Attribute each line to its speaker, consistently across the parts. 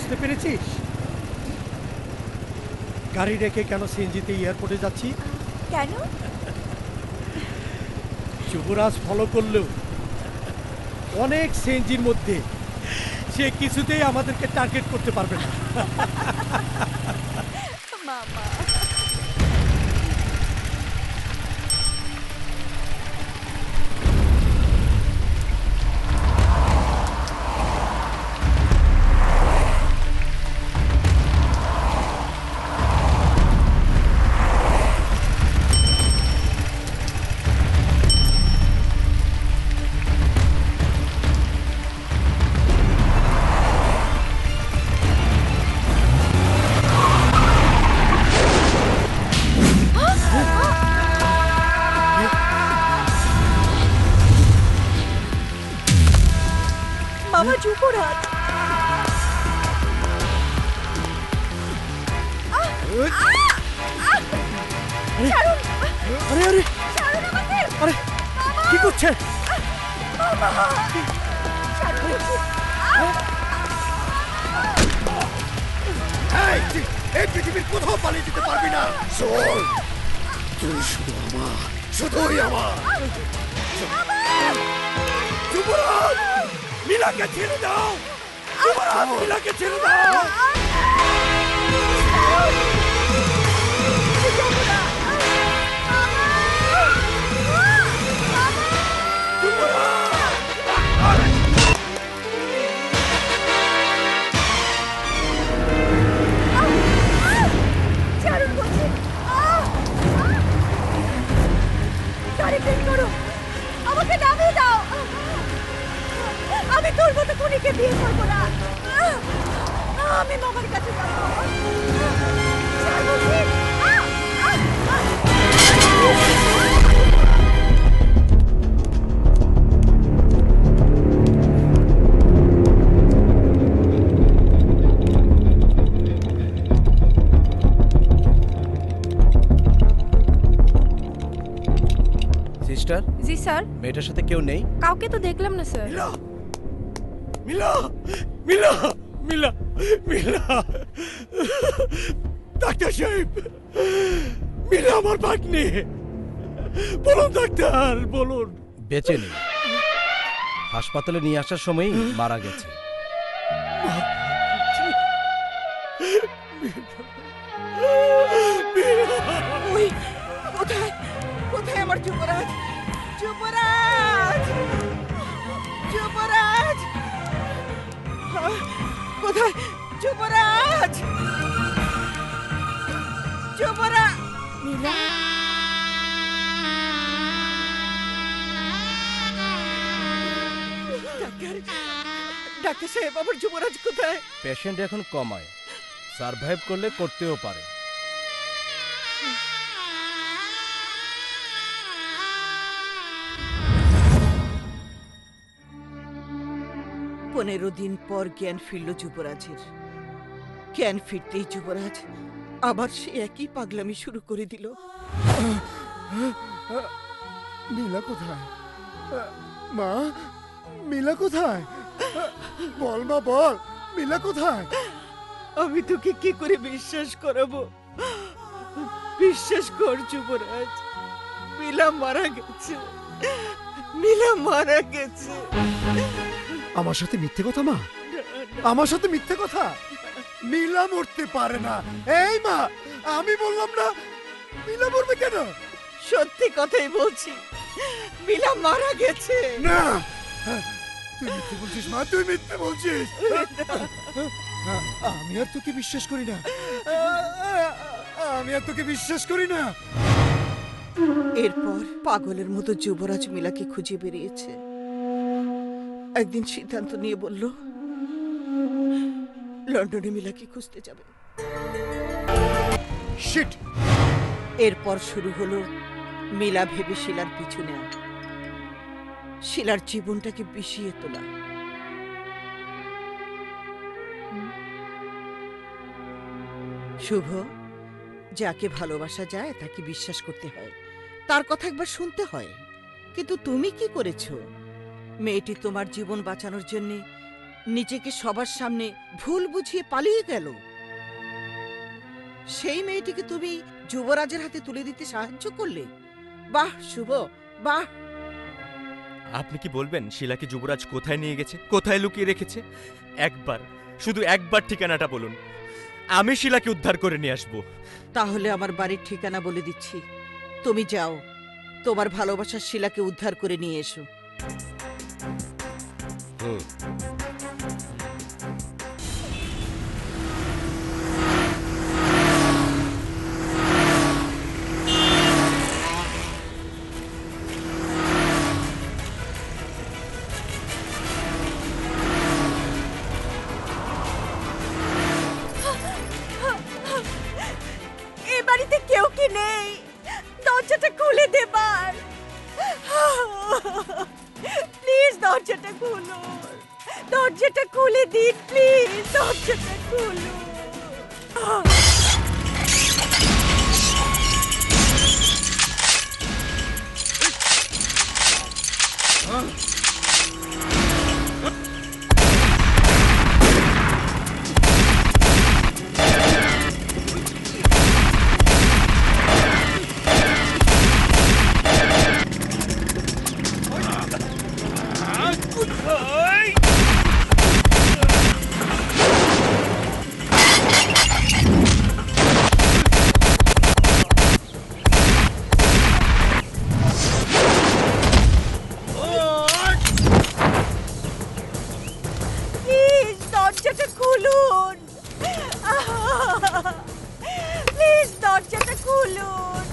Speaker 1: বুঝতে পেরেছিস? গাড়ি রেখে কেন সিএনজিতে এয়ারপোর্টে যাচ্ছি?
Speaker 2: কেন?
Speaker 1: যুবরাজ ফলো করলেও অনেক সিএনজির মধ্যে সে কিছুতেই আমাদেরকে টার্গেট করতে পারবে না।
Speaker 2: মামা মামা যুবরাজ
Speaker 1: আরে আরে আরে কি করছে? এই পৃথিবীর কোথাও পালিয়ে যেতে পারবি না। চল, তুই শুধু আমার, শুধুই আমার। যুবরাজ, মিলাকে ছেড়ে দাও। যুবরাজ, মিলাকে ছেড়ে দাও।
Speaker 2: আমাকে নামিয়ে দাও। আমি তোর মতো খুনিকে বিয়ে করবো না। আমি মামার কাছে যাবো।
Speaker 1: সিস্টার,
Speaker 3: জি স্যার।
Speaker 1: মেয়েটার সাথে কেউ নেই?
Speaker 3: কাউকে তো দেখলাম না স্যার।
Speaker 1: মিলা, মিলা, মিলা, মিলা, মিলা। ডাক্তার সাহেব, মিলা আমার ভাগ্নে। বলুন ডাক্তার, বলুন।
Speaker 4: বেঁচে নেই, হাসপাতালে নিয়ে আসার সময়ই মারা গেছে।
Speaker 2: ওই কোথায় কোথায় আমার যুবরাজ? যুবরাজ, যুবরাজ কোথায়? যুবরাজ, যুবরাজ। মিলা, ডাক্তার, ডাক্তার সাহেব, আমার যুবরাজ কোথায়?
Speaker 4: পেশেন্ট এখন কমায়, সারভাইভ করলে করতেও পারে।
Speaker 2: পনেরো দিন পর জ্ঞান ফিরল যুবরাজের। জ্ঞান ফিরতেই যুবরাজ আবার সে একই পাগলামি শুরু করে দিল।
Speaker 5: মিলা কোথায়? মা, মিলা কোথায়? বল মা, বল, মিলা কোথায়?
Speaker 2: আমি তোকে কি করে বিশ্বাস করাবো? বিশ্বাস কর যুবরাজ, মিলা মারা গেছে। মিলা মারা গেছে।
Speaker 5: আমার সাথে মিথ্যে কথা মা, আমার সাথে মিথ্যে কথা। মিলা মরতে পারে না। এই মা, আমি বললাম না, মিলা মরবে কেন?
Speaker 2: সত্যি কথাই বলছি, মিলা মারা গেছে।
Speaker 5: না, তুই মিথ্যে বলছিস মা, তুই মিথ্যে বলছিস। আমি আর তোকে বিশ্বাস করি না, আমি আর তোকে বিশ্বাস করি না।
Speaker 2: এরপর পাগলের মতো যুবরাজ মিলাকে খুঁজে বেরিয়েছে। একদিন সিদ্ধান্ত নিয়ে বলল লন্ডনে মিলাকে খুঁজতে যাবে।
Speaker 5: শিট!
Speaker 2: এরপর শুরু হলো মিলা ভেবে শিলার পিছু নেওয়া, শিলার জীবনটাকে বিষিয়ে তোলা। শুভ, যাকে ভালোবাসা যায় তাকে বিশ্বাস করতে হয়, তার কথা একবার শুনতে হয়। কিন্তু তুমি কি করেছো? মেয়েটি তোমার জীবন বাঁচানোর জন্য নিজেকে সবার সামনে ভুল বুঝিয়ে পালিয়ে গেল। সেই মেয়েটিকে তুমি যুবরাজের হাতে তুলে দিতে সাহায্য করলে। বাহ শুভ, বাহ।
Speaker 3: আপনি কি বলবেন শিলাকে যুবরাজ কোথায় নিয়ে গেছে, কোথায় লুকিয়ে রেখেছে? একবার, শুধু একবার ঠিকানাটা বলুন, আমি শিলাকে উদ্ধার করে নিয়ে আসবো।
Speaker 2: তাহলে আমার বাড়ির ঠিকানা বলে দিচ্ছি, তুমি যাও, তোমার ভালোবাসার শিলাকে উদ্ধার করে নিয়ে এসো।
Speaker 6: এ বাড়িতে কেউ কি নেই? দরজাটা খুলে দেবার। প্লিজ দরজাটা খুলুন, দরজাটা খুলে দিন, প্লিজ দরজাটা খুলুন। প্লিজ দরজাটা খুলুন, প্লিজ দরজাটা খুলুন।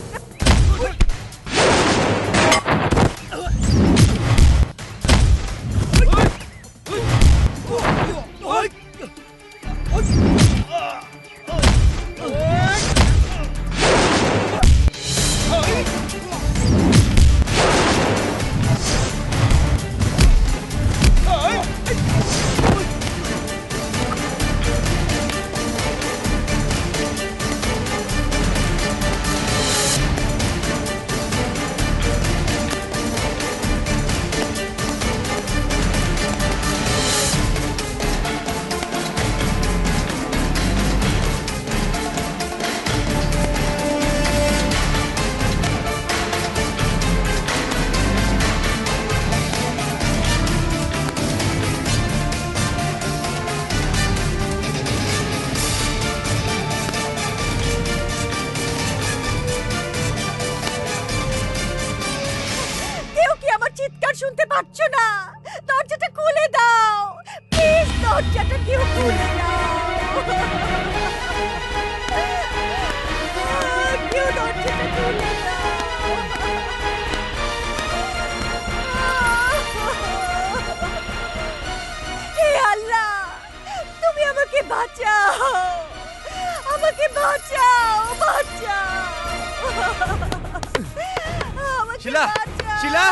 Speaker 6: কেউ কি আমার চিৎকার শুনতে পাচ্ছ না? দরজাটা খুলে দাও, প্লিজ দরজাটা কেউ খুলে দাও। কেউ দরজাটা খুলে দাও। হে আল্লাহ, তুমি আমাকে বাঁচাও, আমাকে বাঁচাও, বাঁচাও। আমাকে
Speaker 3: শিলা,
Speaker 6: বাঁচাও।
Speaker 3: শিলা!